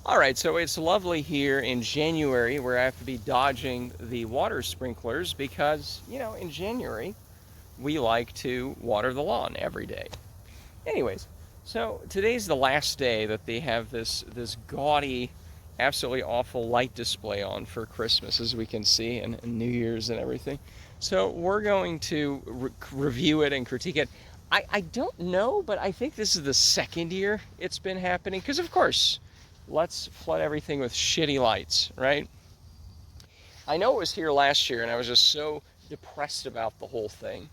All right, so it's lovely here in January where I have to be dodging the water sprinklers because, in January we like to water the lawn every day. Anyways, so today's the last day that they have this gaudy, absolutely awful light display on for Christmas, as we can see, and New Year's and everything. So we're going to review it and critique it. I don't know, but I think this is the second year it's been happening because, of course, let's flood everything with shitty lights, right? I know it was here last year, and I was just so depressed about the whole thing.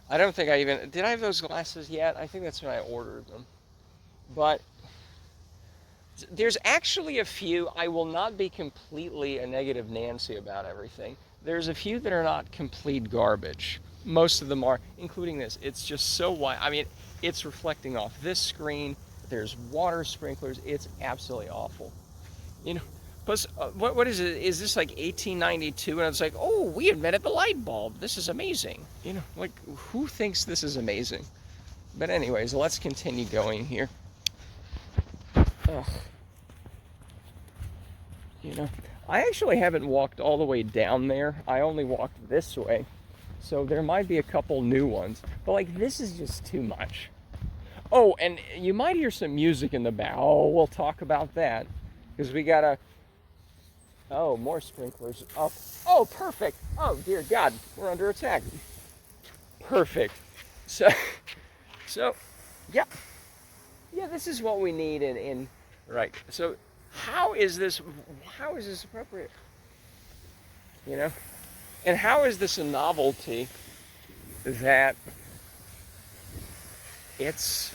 I don't think I even did. I have those glasses yet? I think that's when I ordered them. But there's actually a few. I will not be completely a negative Nancy about everything. There's a few that are not complete garbage. Most of them are, including this. It's just so wide. I mean, it's reflecting off this screen. There's water sprinklers. It's absolutely awful. You know, plus, what is it? Is this like 1892? And it's like, oh, we invented the light bulb. This is amazing. Like, who thinks this is amazing? But anyways, let's continue going here. Ugh. I actually haven't walked all the way down there. I only walked this way. So there might be a couple new ones. But like, this is just too much. Oh, and you might hear some music in the back. Oh, we'll talk about that. Because we gotta... Oh, more sprinklers up. Oh, perfect. Oh, dear God, we're under attack. Perfect. So, yeah. Yeah, this is what we need right. So, how is this appropriate? And how is this a novelty that it's...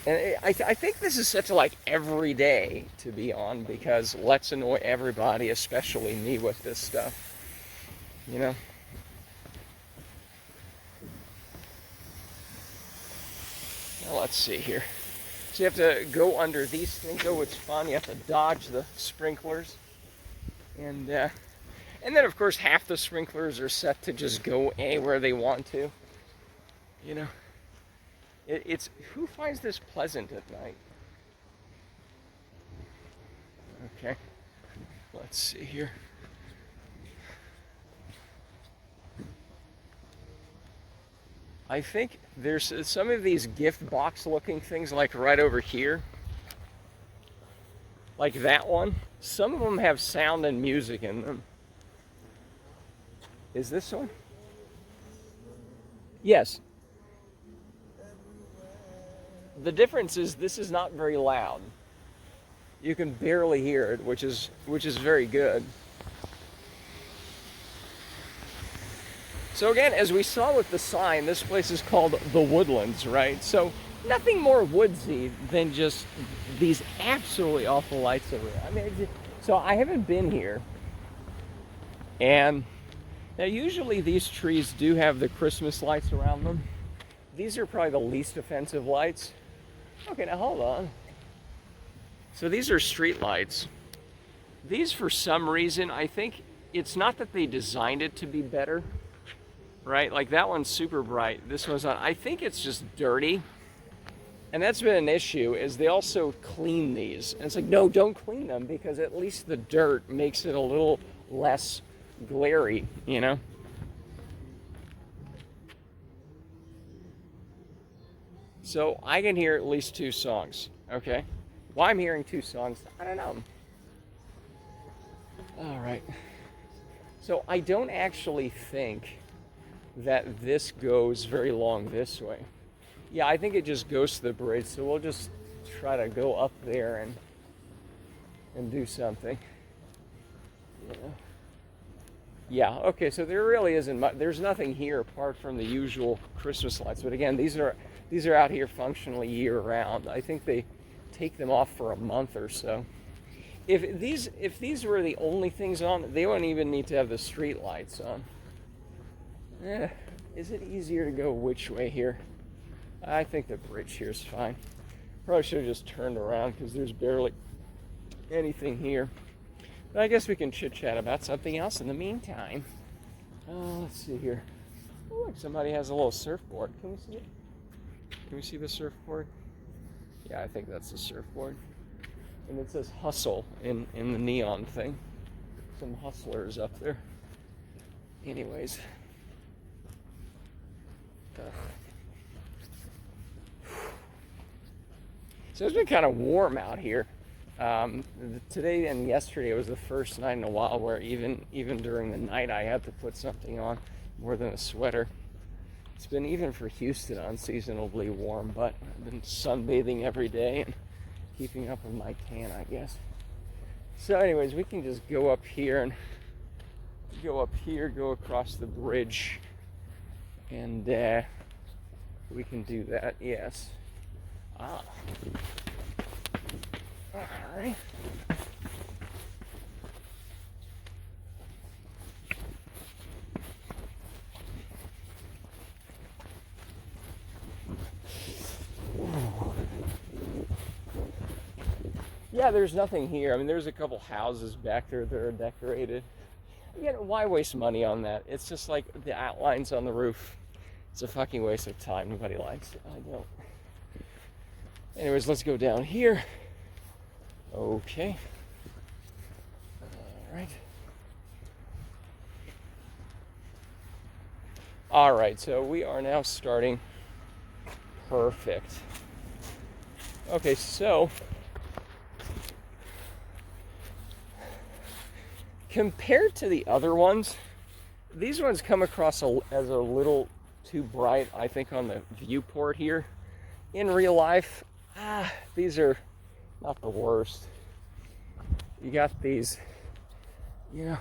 And I think this is set to like every day to be on because let's annoy everybody, especially me, with this stuff. Now, let's see here. So you have to go under these things. Oh, it's fun. You have to dodge the sprinklers. And then, of course, half the sprinklers are set to just go anywhere they want to. It's who finds this pleasant at night? Okay, let's see here. I think there's some of these gift box looking things like right over here. Like that one. Some of them have sound and music in them. Is this one? Yes. The difference is this is not very loud. You can barely hear it, which is very good. So again, as we saw with the sign, this place is called the Woodlands, right? So nothing more woodsy than just these absolutely awful lights over there. I mean, so I haven't been here. And now usually these trees do have the Christmas lights around them. These are probably the least offensive lights. Okay, now hold on. So these are street lights. These, for some reason, I think it's not that they designed it to be better, right? Like that one's super bright. This one's not. I think it's just dirty. And that's been an issue, is they also clean these. And it's like, no, don't clean them because at least the dirt makes it a little less glary, So I can hear at least two songs, okay? Why I'm hearing two songs, I don't know. All right. So I don't actually think that this goes very long this way. Yeah, I think it just goes to the bridge, so we'll just try to go up there and do something. Yeah, okay, so there really isn't much. There's nothing here apart from the usual Christmas lights. But again, these are out here functionally year-round. I think they take them off for a month or so. If these were the only things on, they wouldn't even need to have the street lights on. Is it easier to go which way here? I think the bridge here is fine. Probably should have just turned around because there's barely anything here. But I guess we can chit-chat about something else in the meantime. Let's see here. Oh, look, somebody has a little surfboard. Can we see it? Can we see the surfboard? Yeah, I think that's the surfboard. And it says hustle in the neon thing. Some hustlers up there. Anyways. So it's been kind of warm out here. Today and yesterday was the first night in a while where even during the night I had to put something on more than a sweater. It's been, even for Houston, unseasonably warm, but I've been sunbathing every day and keeping up with my tan, I guess. So anyways, we can just go up here and go across the bridge, and we can do that, yes. All right. Yeah, there's nothing here. I mean, there's a couple houses back there that are decorated. Again, why waste money on that? It's just like the outlines on the roof. It's a fucking waste of time. Nobody likes it. I don't. Anyways, let's go down here. Okay. All right. All right, so we are now starting. Perfect. Okay, so compared to the other ones, these ones come across as a little too bright, I think, on the viewport here. In real life, these are not the worst. You got these, you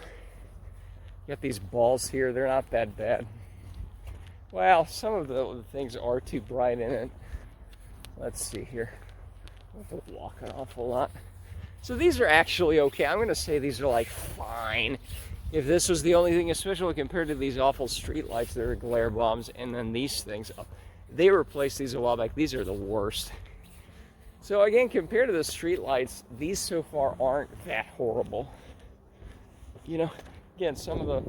got these balls here. They're not that bad. Well, some of the things are too bright in it. Let's see here. I have to walk an awful lot. So these are actually okay. I'm going to say these are like fine. If this was the only thing, especially compared to these awful street lights that are glare bombs, and then these things, they replaced these a while back. These are the worst. So again, compared to the street lights, these so far aren't that horrible. Again, some of the...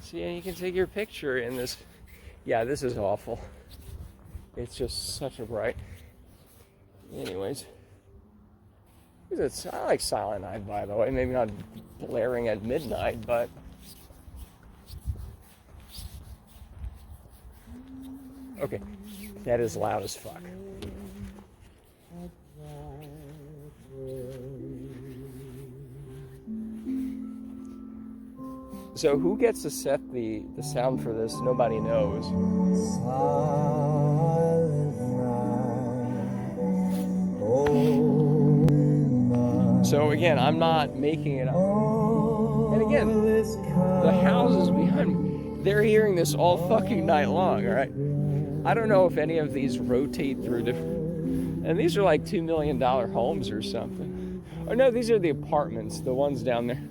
See, and you can take your picture in this. Yeah, this is awful. It's just such a bright... Anyways. I like Silent Night, by the way. Maybe not blaring at midnight, but... Okay. That is loud as fuck. So who gets to set the sound for this? Nobody knows. So again, I'm not making it up. And again, the houses behind me, they're hearing this all fucking night long, all right? I don't know if any of these rotate through different... And these are like $2 million homes or something. Oh no, these are the apartments, the ones down there.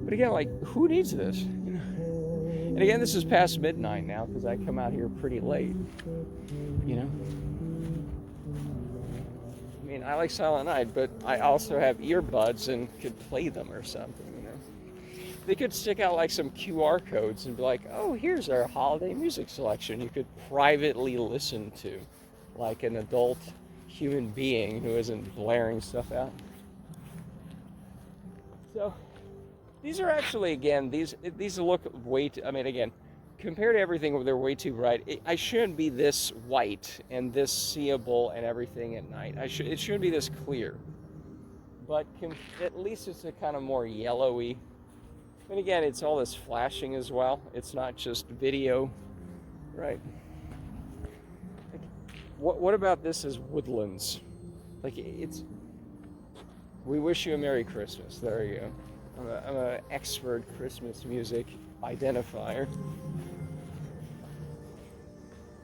But again, like, who needs this? And again, this is past midnight now because I come out here pretty late. I mean, I like Silent Night, but I also have earbuds and could play them or something, They could stick out like some QR codes and be like, oh, here's our holiday music selection you could privately listen to, like an adult human being who isn't blaring stuff out. So these are actually, again, these look way too, I mean, again, compared to everything, they're way too bright. I shouldn't be this white and this seeable and everything at night. It shouldn't be this clear. But at least it's a kind of more yellowy. And again, it's all this flashing as well. It's not just video, right? What about this as Woodlands? Like, it's... We wish you a Merry Christmas. There you go. I'm an expert Christmas music identifier.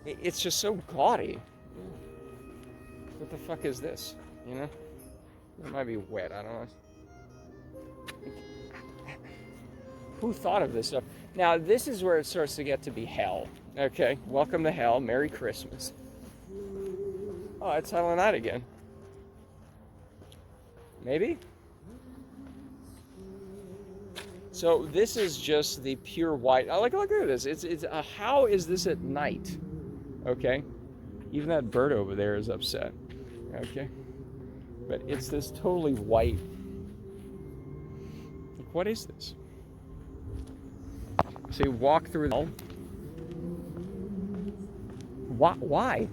It's just so gaudy. What the fuck is this? It might be wet, I don't know. Who thought of this stuff? Now, this is where it starts to get to be hell. Okay, welcome to hell. Merry Christmas. Oh, it's Silent Night again. Maybe? So this is just the pure white. Look at this. It's how is this at night? Okay, even that bird over there is upset. Okay. But it's this totally white. Like, what is this? So you walk through the... Why?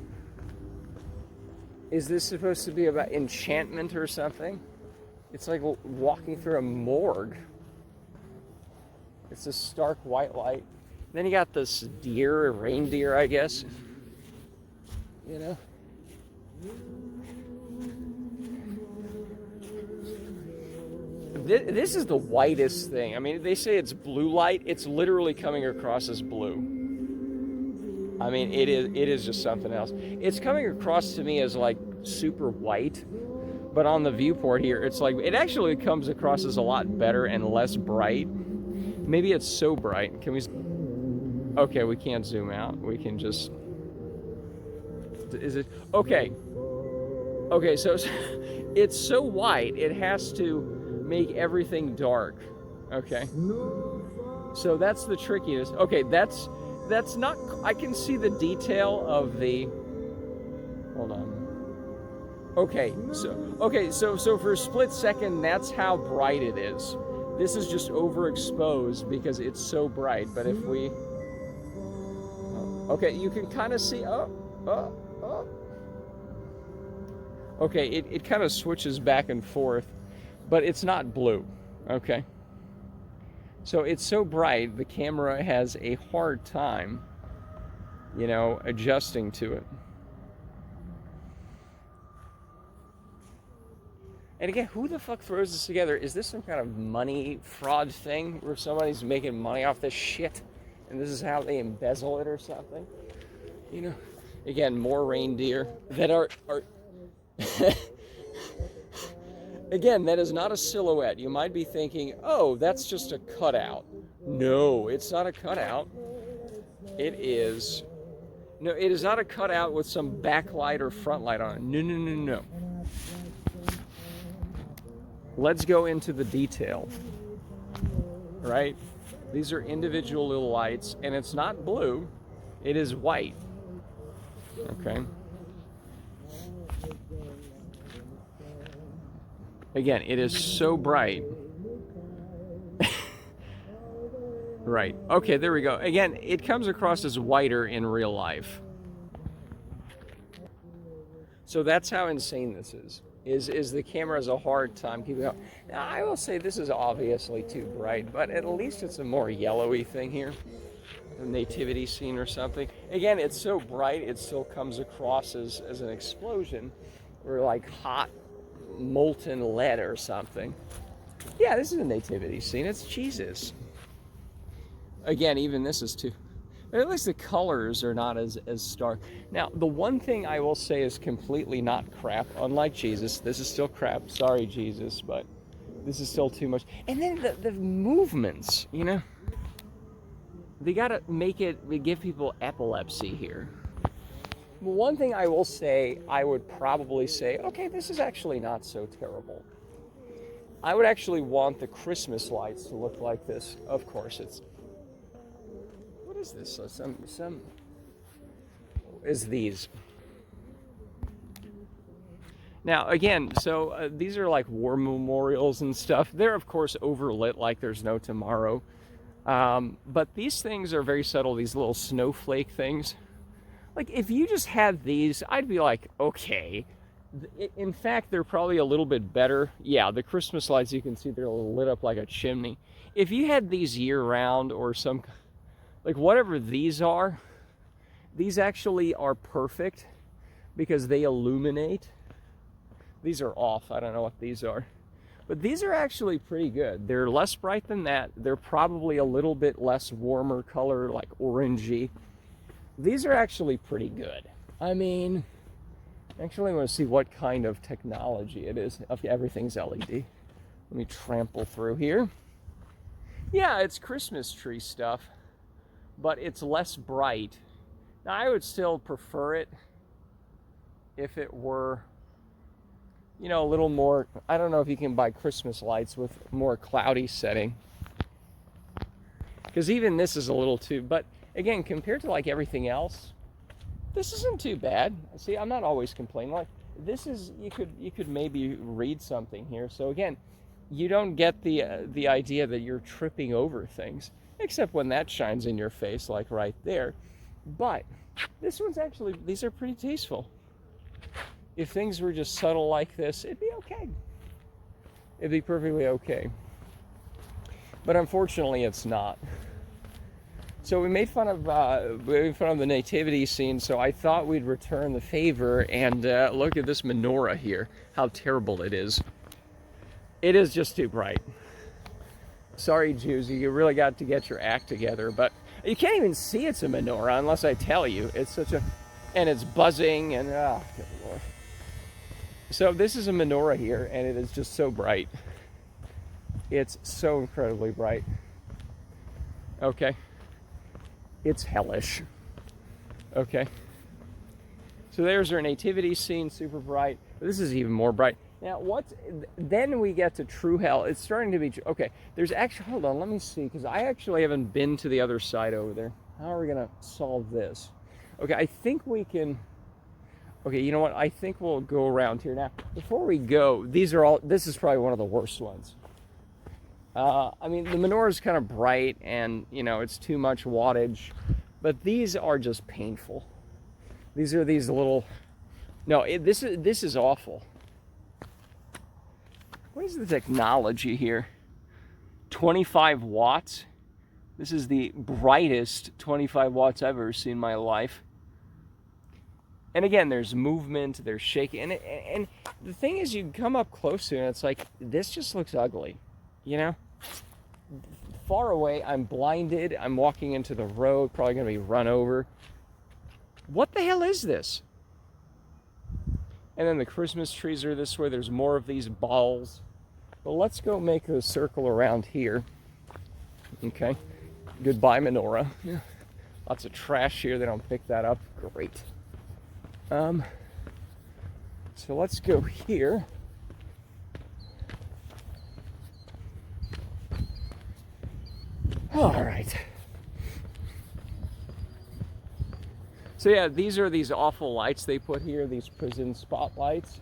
Is this supposed to be about enchantment or something? It's like walking through a morgue. It's a stark white light. Then you got this deer, or reindeer, I guess. You know? This is the whitest thing. I mean, they say it's blue light. It's literally coming across as blue. I mean, it is just something else. It's coming across to me as like super white. But on the viewport here, it's like, it actually comes across as a lot better and less bright. Maybe it's so bright. Can we... Okay, we can't zoom out. We can just... Is it... Okay. Okay, so it's so white, it has to make everything dark. Okay. So that's the trickiness. Okay, that's not... I can see the detail of the... Hold on. Okay, so for a split second, that's how bright it is. This is just overexposed because it's so bright. But if we, okay, you can kind of see. Okay, it kind of switches back and forth, but it's not blue. Okay. So it's so bright, the camera has a hard time, you know, adjusting to it. And again, who the fuck throws this together? Is this some kind of money fraud thing where somebody's making money off this shit and this is how they embezzle it or something? You know, again, more reindeer that are again, that is not a silhouette. You might be thinking, oh, that's just a cutout. No, it's not a cutout. It is not a cutout with some backlight or front light on it. No. Let's go into the detail, right? These are individual little lights, and it's not blue, it is white, okay? Again, it is so bright. Right, okay, there we go. Again, it comes across as whiter in real life. So that's how insane this is. Is the camera has a hard time keeping up. Now, I will say this is obviously too bright, but at least it's a more yellowy thing here. A nativity scene or something. Again, it's so bright, it still comes across as an explosion or like hot molten lead or something. Yeah, this is a nativity scene. It's Jesus. Again, even this is too... But at least the colors are not as stark. Now, the one thing I will say is completely not crap, unlike Jesus. This is still crap. Sorry, Jesus, but this is still too much. And then the movements, you know? They gotta give people epilepsy here. One thing I will say, I would probably say, okay, this is actually not so terrible. I would actually want the Christmas lights to look like this. Of course, it's... What is this? Some is these. Now, again, so these are like war memorials and stuff. They're, of course, overlit like there's no tomorrow. But these things are very subtle, these little snowflake things. Like, if you just had these, I'd be like, okay. In fact, they're probably a little bit better. Yeah, the Christmas lights, you can see they're lit up like a chimney. If you had these year-round or some... Like, whatever these are, these actually are perfect because they illuminate. These are off. I don't know what these are. But these are actually pretty good. They're less bright than that. They're probably a little bit less warmer color, like orangey. These are actually pretty good. I mean, actually I want to see what kind of technology it is. Okay, everything's LED. Let me trample through here. Yeah, it's Christmas tree stuff, but it's less bright. Now, I would still prefer it if it were, you know, a little more... I don't know if you can buy Christmas lights with more cloudy setting. Because even this is a little too... But, again, compared to, like, everything else, this isn't too bad. See, I'm not always complaining. Like, this is, you could maybe read something here. So again, you don't get the idea that you're tripping over things, except when that shines in your face, like right there. But this one's actually, these are pretty tasteful. If things were just subtle like this, it'd be okay. It'd be perfectly okay. But unfortunately, it's not. So we made fun of the nativity scene. So I thought we'd return the favor and look at this menorah here. How terrible it is! It is just too bright. Sorry, Jews, you really got to get your act together. But you can't even see it's a menorah unless I tell you. It's such a, and it's buzzing and oh, good Lord. So this is a menorah here, and it is just so bright. It's so incredibly bright. Okay. It's hellish. Okay. So there's our nativity scene, super bright. This is even more bright. Now, then we get to true hell. It's starting to be, okay, there's actually, hold on, let me see, because I actually haven't been to the other side over there. How are we going to solve this? Okay, I think we can, okay, you know what? I think we'll go around here. Now, before we go, this is probably one of the worst ones. I mean, the menorah is kind of bright and, you know, it's too much wattage, but these are just painful. These are these little, no, this is awful. What is the technology here? 25 watts. This is the brightest 25 watts I've ever seen in my life. And again, there's movement, there's shaking. And the thing is, you come up close to it and it's like, this just looks ugly, you know? Far away, I'm blinded. I'm walking into the road, probably going to be run over. What the hell is this? And then the Christmas trees are this way. There's more of these balls. Well, let's go make a circle around here. Okay. Goodbye, menorah. Yeah. Lots of trash here. They don't pick that up. Great. So let's go here. All right. So yeah, these are these awful lights they put here, these prison spotlights.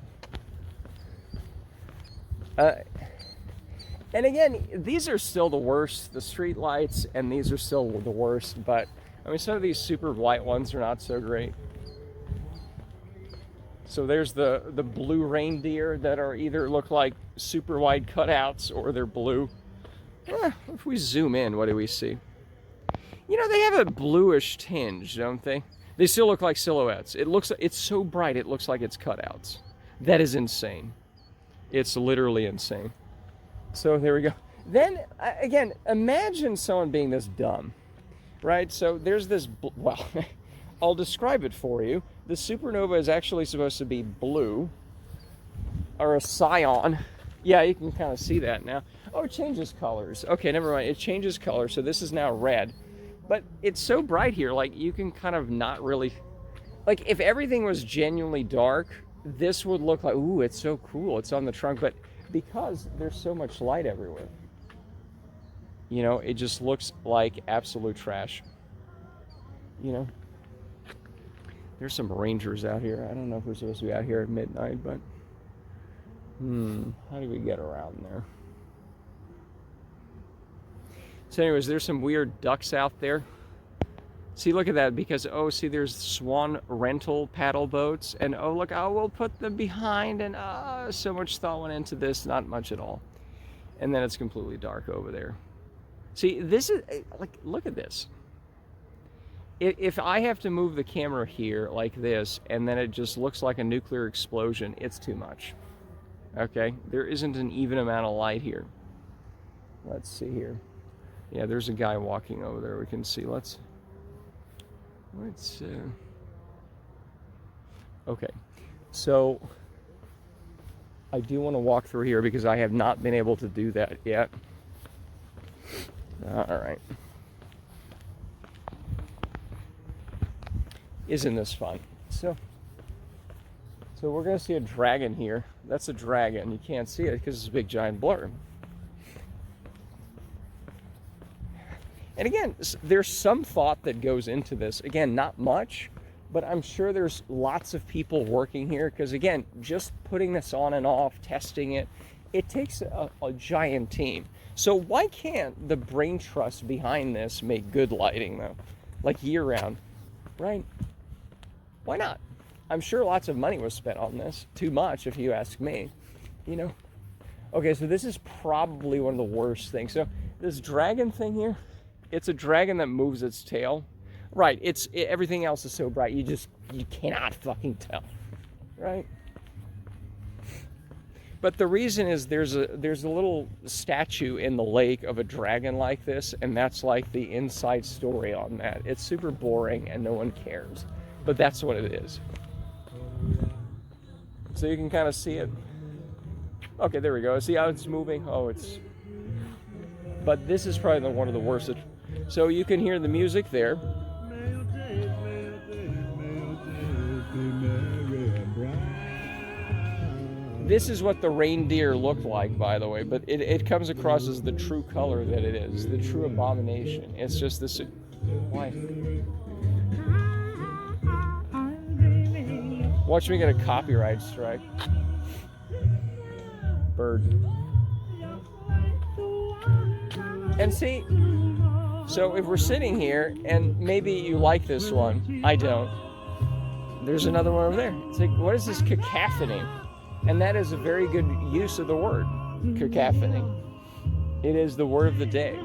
And again, these are still the worst, the street lights, and these are still the worst, but I mean, some of these super white ones are not so great. So there's the blue reindeer that are either look like super wide cutouts or they're blue. If we zoom in, what do we see? You know, they have a bluish tinge, don't they? They still look like silhouettes. It's so bright, it looks like it's cutouts. That is insane. It's literally insane. So there we go. Then, again, imagine someone being this dumb, right? So there's this, well, I'll describe it for you. The supernova is actually supposed to be blue, or a cyan. Yeah, you can kind of see that now. Oh, it changes colors. Okay, never mind. It changes color, so this is now red. But it's so bright here, like, you can kind of not really... Like, if everything was genuinely dark, this would look like, ooh, it's so cool. It's on the trunk, but because there's so much light everywhere, you know, it just looks like absolute trash. You know? There's some rangers out here. I don't know if we're supposed to be out here at midnight, but... how do we get around there? So anyways, there's some weird ducks out there. See, look at that, because, oh, see, there's swan rental paddle boats, and, oh, look, oh, we'll put them behind, and, so much thought went into this, not much at all. And then it's completely dark over there. See, this is, like, look at this. If I have to move the camera here like this, and then it just looks like a nuclear explosion, it's too much. Okay, there isn't an even amount of light here. Let's see here. Yeah, there's a guy walking over there. We can see. Let's. Okay, so I do want to walk through here because I have not been able to do that yet. All right. Isn't this fun? So we're going to see a dragon here. That's a dragon. You can't see it because it's a big giant blur. And again, there's some thought that goes into this. Again, not much, but I'm sure there's lots of people working here, because again, just putting this on and off, testing it, it takes a giant team. So why can't the brain trust behind this make good lighting though? Like year round, right? Why not? I'm sure lots of money was spent on this. Too much, if you ask me. You know? Okay, so this is probably one of the worst things. So this dragon thing here, it's a dragon that moves its tail. Right, everything else is so bright, you cannot fucking tell. Right? But the reason is there's a little statue in the lake of a dragon like this, and that's like the inside story on that. It's super boring and no one cares. But that's what it is. So you can kind of see it. Okay, there we go. See how it's moving? Oh, it's... But this is probably one of the worst. So you can hear the music there. This is what the reindeer looked like, by the way, but it comes across as the true color that it is, the true abomination. It's just this... Why? Watch me get a copyright strike. Bird. And see, so if we're sitting here, and maybe you like this one, I don't. There's another one over there. It's like, what is this cacophony? And that is a very good use of the word, cacophony. It is the word of the day.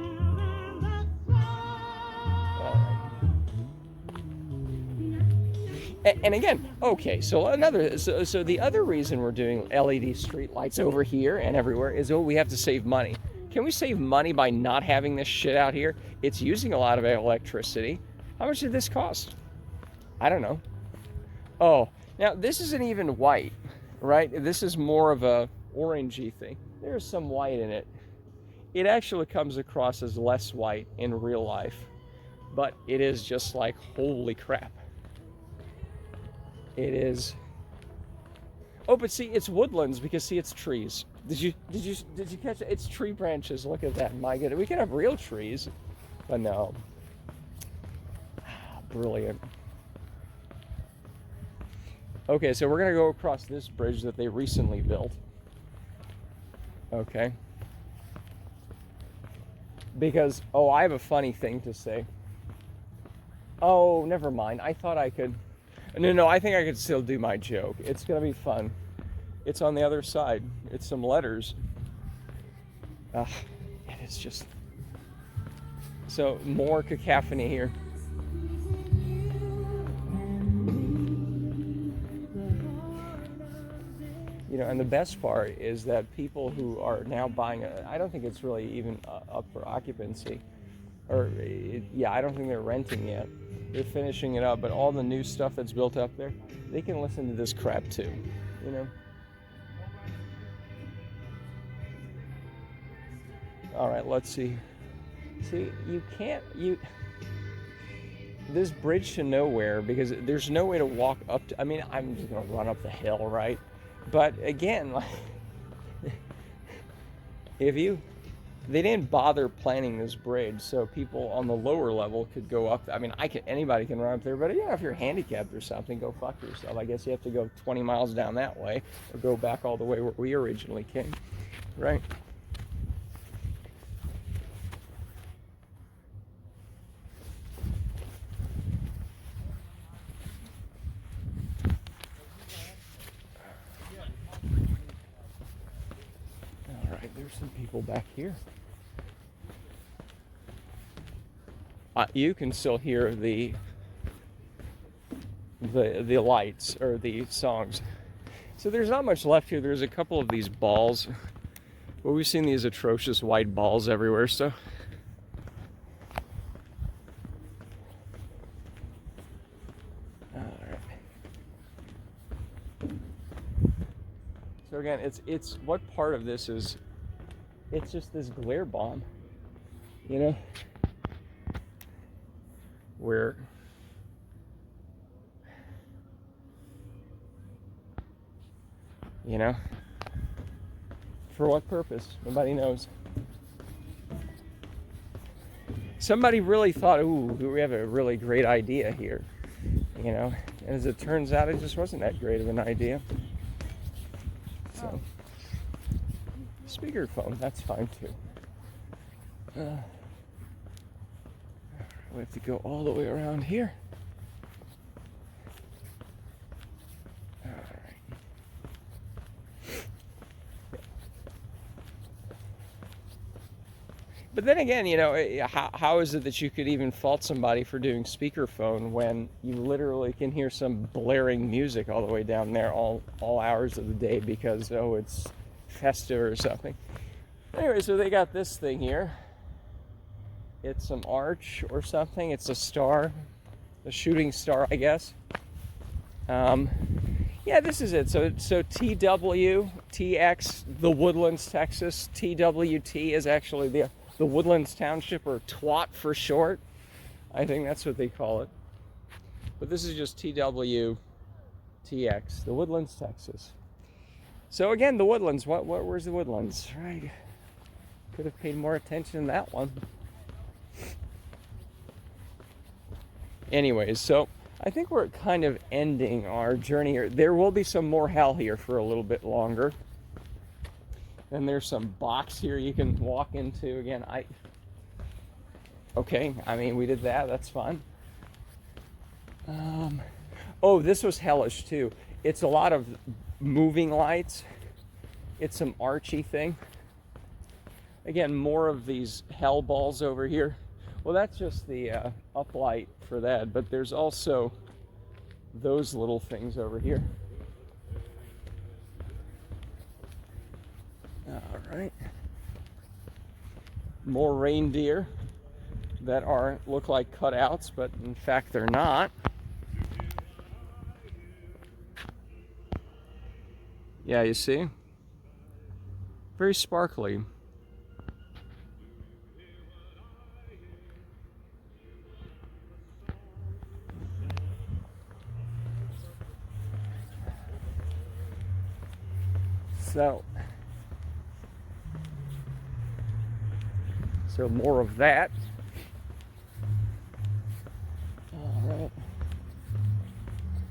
And again, okay, so the other reason we're doing LED street lights over here and everywhere is, we have to save money. Can we save money by not having this shit out here? It's using a lot of electricity. How much did this cost? I don't know. Oh, now this isn't even white, right? This is more of a orangey thing. There's some white in it. It actually comes across as less white in real life, but it is just like, holy crap. It is. Oh, but see, it's woodlands because see, it's trees. Did you catch it? It's tree branches. Look at that. My goodness, we can have real trees, but no. Brilliant. Okay, so we're gonna go across this bridge that they recently built. Okay. Because, I have a funny thing to say. Oh, never mind. I thought I could. No, I think I could still do my joke. It's gonna be fun. It's on the other side. It's some letters. It is just... So, more cacophony here. You know, and the best part is that people who are now buying I don't think it's really even up for occupancy. I don't think they're renting yet. They're finishing it up, but all the new stuff that's built up there, they can listen to this crap too, you know? All right, let's see. See, this bridge to nowhere, because there's no way to walk up to, I'm just gonna run up the hill, right? But again, like, they didn't bother planning this bridge so people on the lower level could go up. Anybody can run up there, but if you're handicapped or something, go fuck yourself. I guess you have to go 20 miles down that way or go back all the way where we originally came, right? All right, there's some people back here. You can still hear the lights or the songs. So there's not much left here. There's a couple of these balls. Well, we've seen these atrocious white balls everywhere, so. All right. So again, it's what part of this is, it's just this glare bomb, you know? Where for what purpose? Nobody knows. Somebody really thought, ooh, we have a really great idea here, And as it turns out, it just wasn't that great of an idea. So, speakerphone, that's fine too. We have to go all the way around here. All right. But then again, you know, how is it that you could even fault somebody for doing speakerphone when you literally can hear some blaring music all the way down there all hours of the day because, oh, it's festive or something. Anyway, so they got this thing here. It's some arch or something. It's a star, a shooting star, I guess. Yeah, this is it. So TW, TX, the Woodlands, Texas. TWT is actually the Woodlands Township, or TWAT for short. I think that's what they call it. But this is just TW, TX, the Woodlands, Texas. So again, the Woodlands. Where's the Woodlands? Right. Could have paid more attention to that one. Anyways, so I think we're kind of ending our journey here. There will be some more hell here for a little bit longer. And there's some box here you can walk into. Again, okay, I mean, we did that. That's fun. Oh, this was hellish too. It's a lot of moving lights. It's some archy thing. Again, more of these hell balls over here. Well, that's just the uplight for that, but there's also those little things over here. All right. More reindeer that look like cutouts, but in fact they're not. Yeah, you see? Very sparkly. So more of that. All right.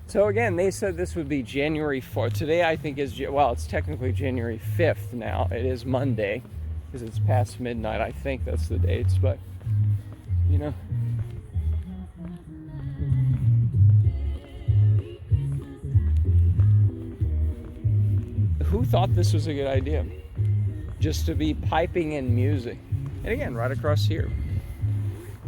So again, they said this would be January 4th. Today I think is, well, it's technically January 5th now. It is Monday because it's past midnight. I think that's the dates, but you know. Who thought this was a good idea? Just to be piping in music. And again, right across here.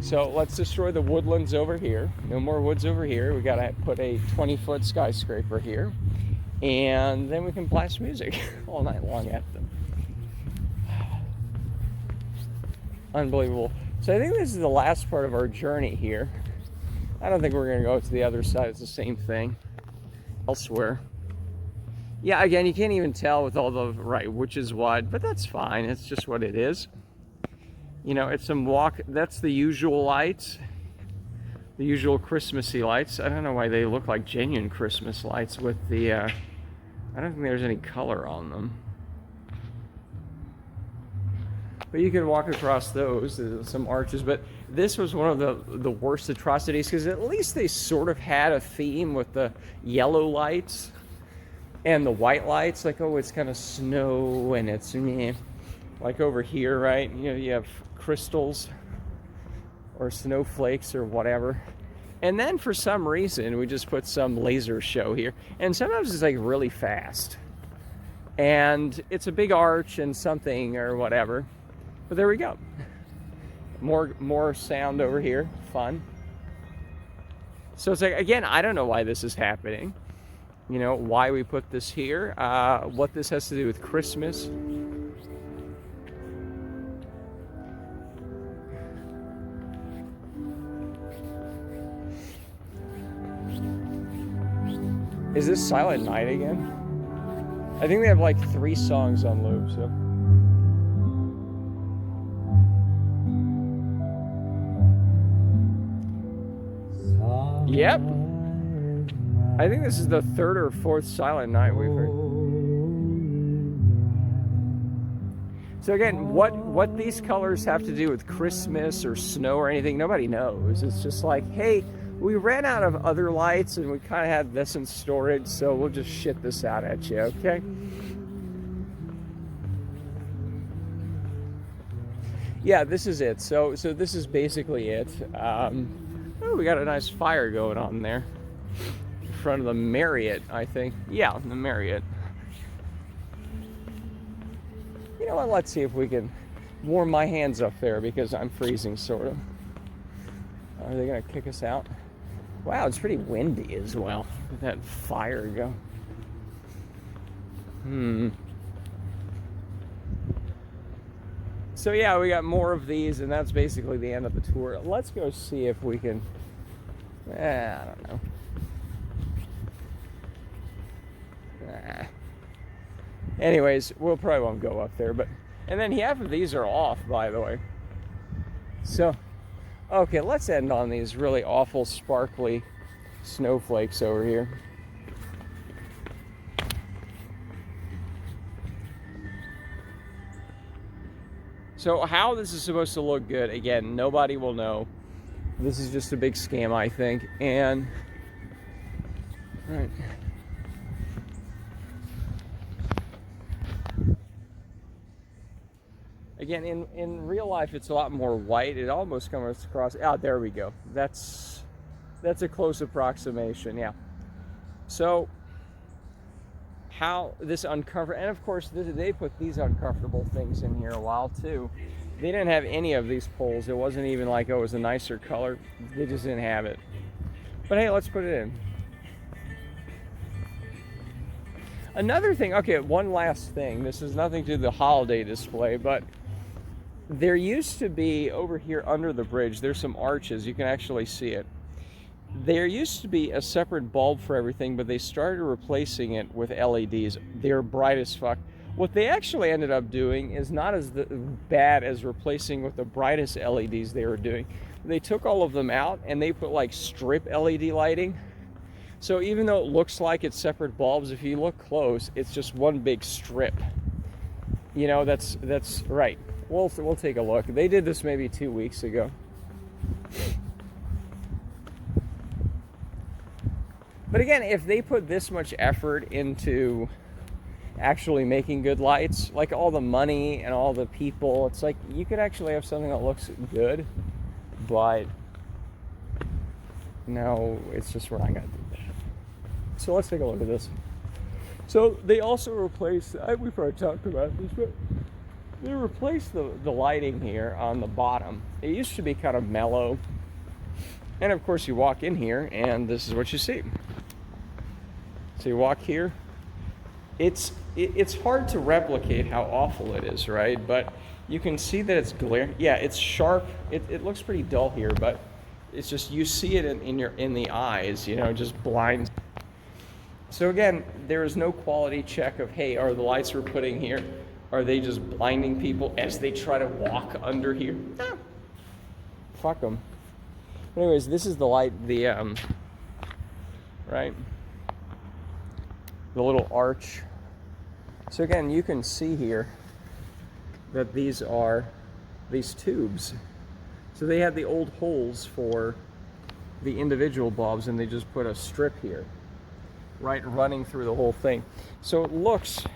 So let's destroy the woodlands over here. No more woods over here. We gotta put a 20-foot skyscraper here. And then we can blast music all night long at them. Unbelievable. So I think this is the last part of our journey here. I don't think we're gonna go to the other side. It's the same thing elsewhere. Yeah, again, you can't even tell with all the, right, which is what, but that's fine. It's just what it is. You know, it's some that's the usual lights, the usual Christmassy lights. I don't know why they look like genuine Christmas lights with the, I don't think there's any color on them. But you can walk across those, some arches, but this was one of the worst atrocities because at least they sort of had a theme with the yellow lights and the white lights, like, oh, it's kind of snow and it's meh. Like over here, right? You know, you have crystals or snowflakes or whatever. And then for some reason, we just put some laser show here. And sometimes it's like really fast. And it's a big arch and something or whatever. But there we go. More sound over here. Fun. So it's like, again, I don't know why this is happening. You know, why we put this here, what this has to do with Christmas. Is this Silent Night again? I think they have like 3 songs on loop, so. Yep. I think this is the 3rd or 4th Silent Night we've heard. So again, what these colors have to do with Christmas or snow or anything, nobody knows. It's just like, hey, we ran out of other lights, and we kind of had this in storage, so we'll just shit this out at you, okay? Yeah, this is it. So this is basically it. Oh, we got a nice fire going on there in front of the Marriott, I think. Yeah, the Marriott. You know what? Let's see if we can warm my hands up there because I'm freezing, sort of. Are they gonna kick us out? Wow, it's pretty windy as well. Look at that fire go. So yeah, we got more of these, and that's basically the end of the tour. Let's go see if we can, I don't know. Anyways, we'll probably won't go up there, but, and then half of these are off, by the way. So, okay, let's end on these really awful sparkly snowflakes over here. So how this is supposed to look good, again, nobody will know. This is just a big scam, I think. And, right. Again, in real life, it's a lot more white. It almost comes across, there we go. That's a close approximation, yeah. So, how this uncomfortable, and of course they put these uncomfortable things in here a while too. They didn't have any of these poles. It wasn't even like, oh, it was a nicer color. They just didn't have it. But hey, let's put it in. Another thing, okay, one last thing. This has nothing to do with the holiday display, but there used to be over here under the bridge, there's some arches. You can actually see it. There used to be a separate bulb for everything, but they started replacing it with LEDs. They're bright as fuck. What they actually ended up doing is not as bad as replacing with the brightest LEDs they were doing. They took all of them out and they put like strip LED lighting. So even though it looks like it's separate bulbs, if you look close, it's just one big strip. You know, that's right. We'll take a look. They did this maybe 2 weeks ago. But again, if they put this much effort into actually making good lights, like all the money and all the people, it's like you could actually have something that looks good, but no, it's just we're not going to do that. So let's take a look at this. So they also replaced, we probably talked about this, but they replaced the lighting here on the bottom. It used to be kind of mellow. And of course you walk in here and this is what you see. So you walk here. It's hard to replicate how awful it is, right? But you can see that it's glare. Yeah, it's sharp. It looks pretty dull here, but it's just you see it in the eyes, you know, just blinds. So again, there is no quality check of, hey, are the lights we're putting here, are they just blinding people as they try to walk under here? No. Fuck them. Anyways, this is the light, right? The little arch. So again, you can see here that these are these tubes. So they had the old holes for the individual bulbs and they just put a strip here, right, running through the whole thing. So it looks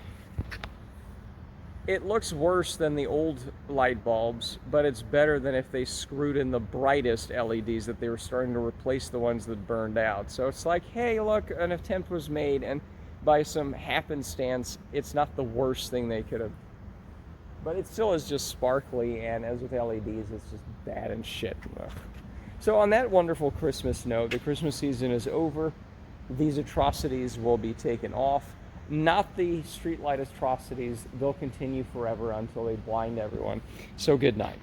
worse than the old light bulbs, but it's better than if they screwed in the brightest LEDs that they were starting to replace the ones that burned out. So it's like, hey, look, an attempt was made, and by some happenstance, it's not the worst thing they could have. But it still is just sparkly, and as with LEDs, it's just bad and shit. So on that wonderful Christmas note, the Christmas season is over. These atrocities will be taken off. Not the streetlight atrocities. They'll continue forever until they blind everyone. So good night.